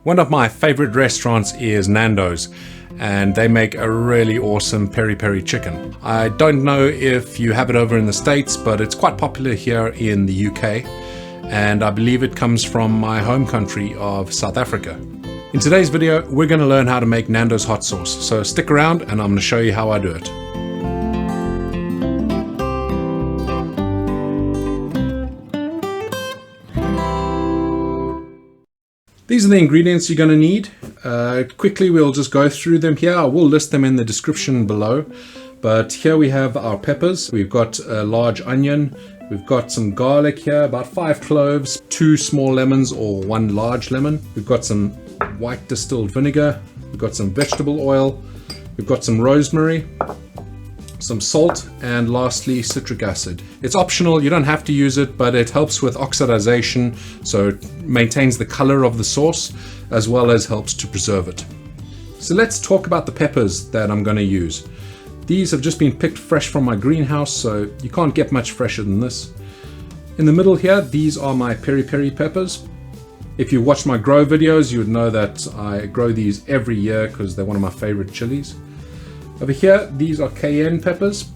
One of my favorite restaurants is Nando's, and they make a really awesome peri peri chicken. I don't know if you have it over in the States, but it's quite popular here in the UK, and I believe it comes from my home country of South Africa. In today's video, we're going to learn how to make Nando's hot sauce, so stick around and I'm going to show you how I do it. These are the ingredients you're going to need. Quickly, we'll just go through them here. I will list them in the description below. But here we have our peppers. We've got a large onion. We've got some garlic here, about 5 cloves, 2 small lemons or 1 large lemon. We've got some white distilled vinegar. We've got some vegetable oil. We've got some rosemary, some salt, and lastly citric acid. It's optional, you don't have to use it, but it helps with oxidization, so it maintains the color of the sauce as well as helps to preserve it. So let's talk about the peppers that I'm going to use. These have just been picked fresh from my greenhouse, so you can't get much fresher than this. In the middle here, these are my peri peri peppers. If you watch my grow videos, you would know that I grow these every year because they're one of my favorite chilies. Over here, these are cayenne peppers.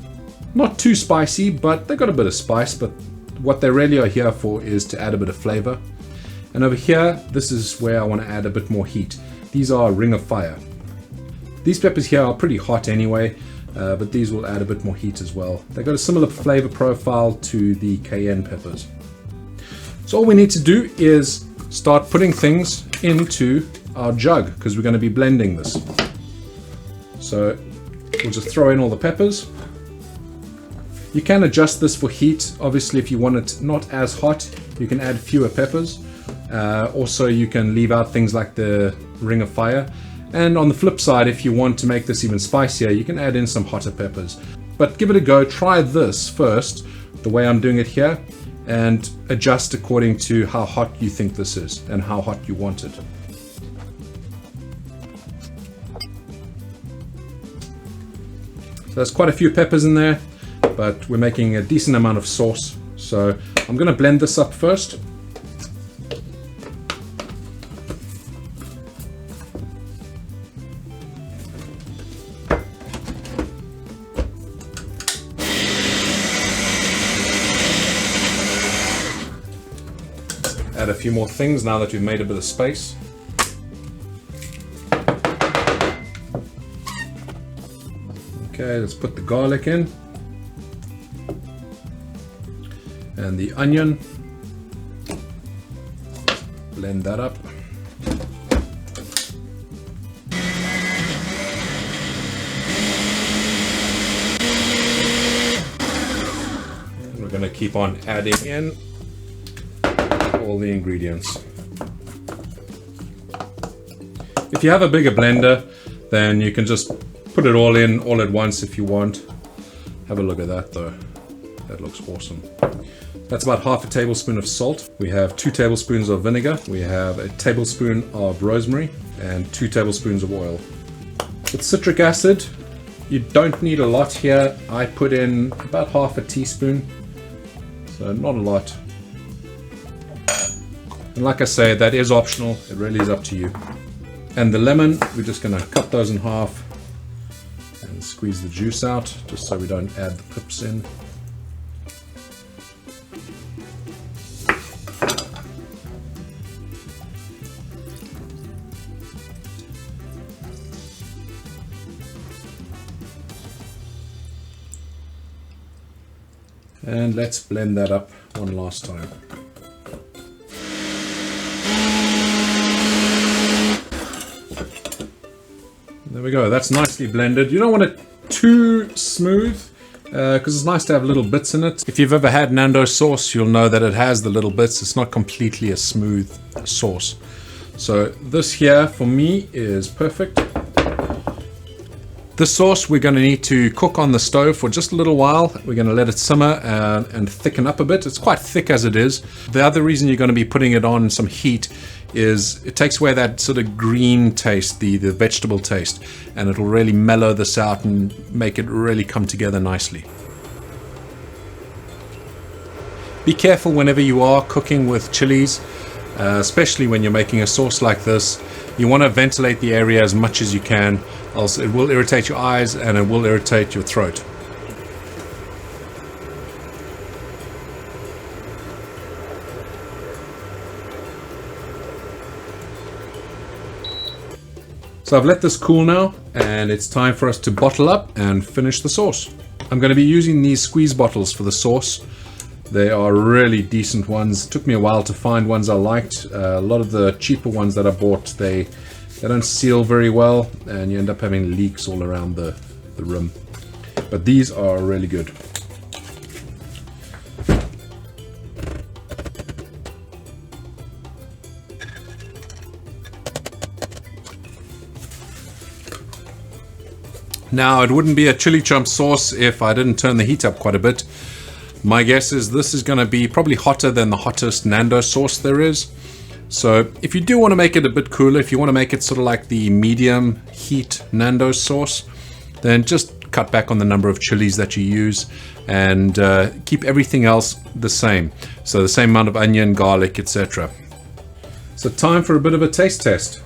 Not too spicy, but they've got a bit of spice, but what they really are here for is to add a bit of flavor. And over here, this is where I want to add a bit more heat. These are ring of fire. These peppers here are pretty hot anyway, but these will add a bit more heat as well. They've got a similar flavor profile to the cayenne peppers. So all we need to do is start putting things into our jug, because we're going to be blending this. So we'll just throw in all the peppers. You can adjust this for heat. Obviously, if you want it not as hot, you can add fewer peppers. Also, you can leave out things like the ring of fire. And on the flip side, if you want to make this even spicier, you can add in some hotter peppers. But give it a go. Try this first, the way I'm doing it here, and adjust according to how hot you think this is and how hot you want it. So there's quite a few peppers in there, but we're making a decent amount of sauce. So I'm going to blend this up first. Add a few more things now that we've made a bit of space. Okay, let's put the garlic in and the onion. Blend that up. And we're going to keep on adding in all the ingredients. If you have a bigger blender, then you can just put it all in all at once if you want. Have a look at that though. That looks awesome. That's about half a tablespoon of salt. We have 2 tablespoons of vinegar. We have a tablespoon of rosemary and 2 tablespoons of oil. With citric acid, you don't need a lot here. I put in about half a teaspoon, so not a lot. And like I say, that is optional. It really is up to you. And the lemon, we're just going to cut those in half and squeeze the juice out, just so we don't add the pips in. And let's blend that up one last time. There we go, that's nicely blended. You don't want it too smooth because it's nice to have little bits in it. If you've ever had Nando's sauce, you'll know that it has the little bits. It's not completely a smooth sauce. So this here for me is perfect. This sauce we're going to need to cook on the stove for just a little while. We're going to let it simmer and thicken up a bit. It's quite thick as it is. The other reason you're going to be putting it on some heat is it takes away that sort of green taste, the vegetable taste, and it'll really mellow this out and make it really come together nicely. Be careful whenever you are cooking with chilies. especially when you're making a sauce like this. You want to ventilate the area as much as you can, else it will irritate your eyes and it will irritate your throat. So I've let this cool now, and it's time for us to bottle up and finish the sauce. I'm going to be using these squeeze bottles for the sauce. They are really decent ones. It took me a while to find ones I liked. A lot of the cheaper ones that I bought, they don't seal very well, and you end up having leaks all around the rim. But these are really good. Now, it wouldn't be a chili chump sauce if I didn't turn the heat up quite a bit. My guess is this is going to be probably hotter than the hottest Nando sauce there is. So if you do want to make it a bit cooler, if you want to make it sort of like the medium heat Nando sauce, then just cut back on the number of chilies that you use and keep everything else the same. So the same amount of onion, garlic, etc. So time for a bit of a taste test.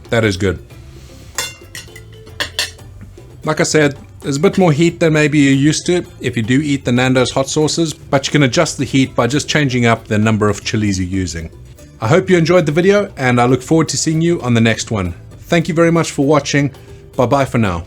That is good. Like I said, there's a bit more heat than maybe you're used to if you do eat the Nando's hot sauces, but you can adjust the heat by just changing up the number of chilies you're using. I hope you enjoyed the video, and I look forward to seeing you on the next one. Thank you very much for watching. Bye bye for now.